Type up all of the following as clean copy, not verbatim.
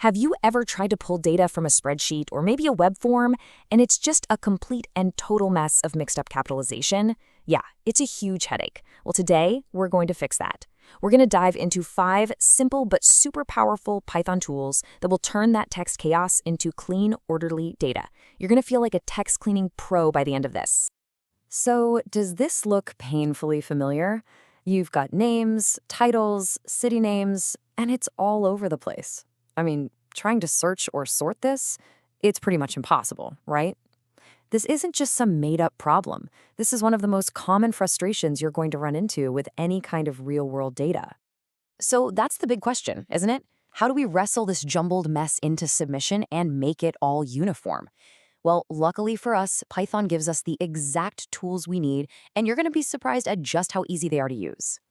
Have you ever tried to pull data from a spreadsheet or maybe a web form, and it's just a complete and total mess of mixed up capitalization? Yeah, it's a huge headache. Well, today, we're going to fix that. We're going to dive into 5 simple but super powerful Python tools that will turn that text chaos into clean, orderly data. You're going to feel like a text cleaning pro by the end of this. So, does this look painfully familiar? You've got names, titles, city names, and it's all over the place. I mean, trying to search or sort this, it's pretty much impossible, right? This isn't just some made-up problem. This is one of the most common frustrations you're going to run into with any kind of real-world data. So that's the big question, isn't it? How do we wrestle this jumbled mess into submission and make it all uniform? Well, luckily for us, Python gives us the exact tools we need, and you're going to be surprised at just how easy they are to use.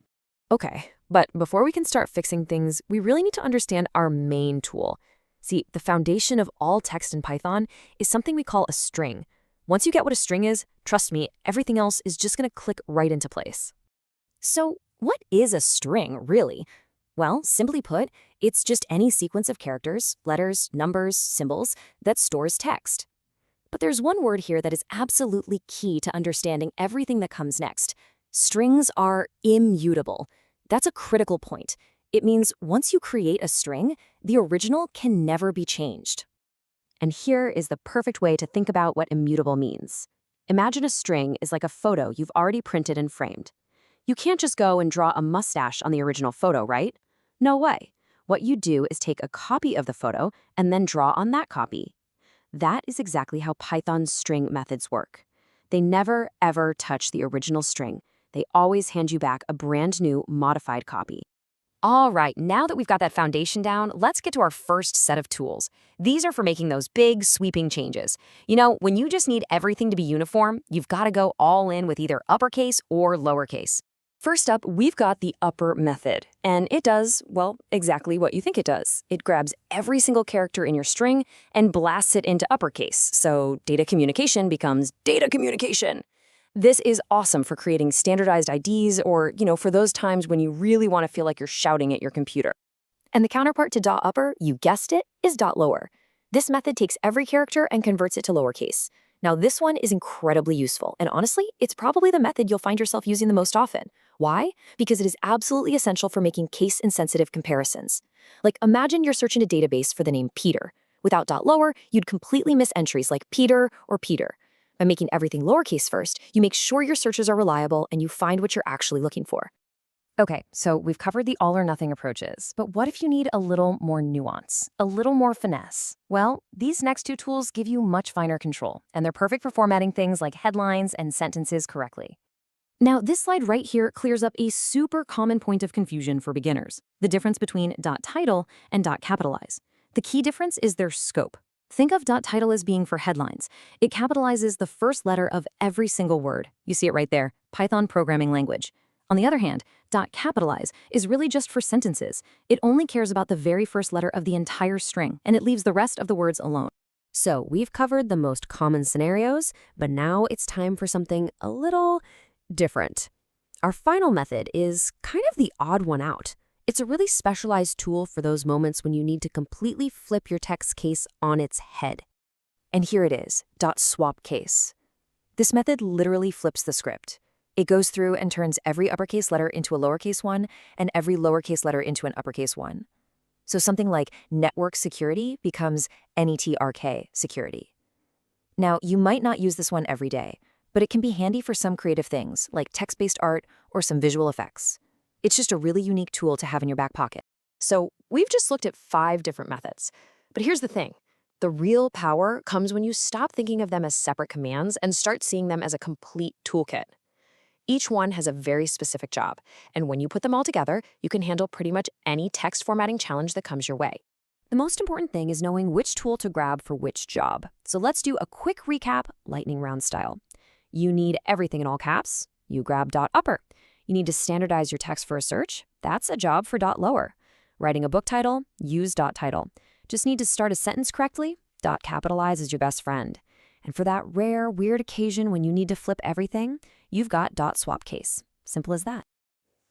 Okay, but before we can start fixing things, we really need to understand our main tool. See, the foundation of all text in Python is something we call a string. Once you get what a string is, trust me, everything else is just going to click right into place. So, what is a string, really? Well, simply put, it's just any sequence of characters, letters, numbers, symbols that stores text. But there's one word here that is absolutely key to understanding everything that comes next. Strings are immutable. That's a critical point. It means once you create a string, the original can never be changed. And here is the perfect way to think about what immutable means. Imagine a string is like a photo you've already printed and framed. You can't just go and draw a mustache on the original photo, right? No way. What you do is take a copy of the photo and then draw on that copy. That is exactly how Python's string methods work. They never, ever touch the original string. They always hand you back a brand new, modified copy. All right, now that we've got that foundation down, let's get to our first set of tools. These are for making those big, sweeping changes. You know, when you just need everything to be uniform, you've got to go all in with either uppercase or lowercase. First up, we've got the upper method, and it does, well, exactly what you think it does. It grabs every single character in your string and blasts it into uppercase, so data communication becomes data communication. This is awesome for creating standardized IDs or, for those times when you really want to feel like you're shouting at your computer. And the counterpart to .upper, you guessed it, is .lower. This method takes every character and converts it to lowercase. Now, this one is incredibly useful, and honestly, it's probably the method you'll find yourself using the most often. Why? Because it is absolutely essential for making case-insensitive comparisons. Like, imagine you're searching a database for the name Peter. Without .lower, you'd completely miss entries like Peter or Peter. By making everything lowercase first, you make sure your searches are reliable and you find what you're actually looking for. Okay, so we've covered the all-or-nothing approaches, but what if you need a little more nuance, a little more finesse? Well, these next 2 tools give you much finer control, and they're perfect for formatting things like headlines and sentences correctly. Now, this slide right here clears up a super common point of confusion for beginners, the difference between .title and .capitalize. The key difference is their scope. Think of .title as being for headlines. It capitalizes the first letter of every single word. You see it right there, Python programming language. On the other hand, .capitalize is really just for sentences. It only cares about the very first letter of the entire string, and it leaves the rest of the words alone. So we've covered the most common scenarios, but now it's time for something a little different. Our final method is kind of the odd one out. It's a really specialized tool for those moments when you need to completely flip your text case on its head. And here it is, .swapCase. This method literally flips the script. It goes through and turns every uppercase letter into a lowercase one and every lowercase letter into an uppercase one. So something like network security becomes NETRK security. Now, you might not use this one every day, but it can be handy for some creative things like text-based art or some visual effects. It's just a really unique tool to have in your back pocket. So we've just looked at 5 different methods. But here's the thing. The real power comes when you stop thinking of them as separate commands and start seeing them as a complete toolkit. Each one has a very specific job, and when you put them all together, you can handle pretty much any text formatting challenge that comes your way. The most important thing is knowing which tool to grab for which job. So let's do a quick recap, lightning round style. You need everything in all caps. You grab .upper. You need to standardize your text for a search. That's a job for .lower. Writing a book title, use .title. Just need to start a sentence correctly. .capitalize is your best friend. And for that rare, weird occasion when you need to flip everything, you've got .swapCase. Simple as that.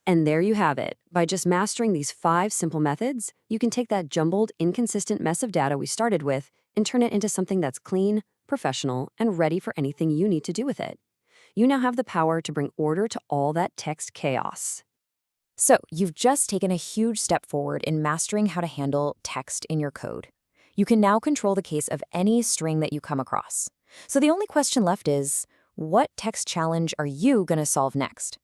And there you have it. By just mastering these 5 simple methods, you can take that jumbled, inconsistent mess of data we started with and turn it into something that's clean, professional, and ready for anything you need to do with it. You now have the power to bring order to all that text chaos. So, you've just taken a huge step forward in mastering how to handle text in your code. You can now control the case of any string that you come across. So the only question left is, what text challenge are you going to solve next?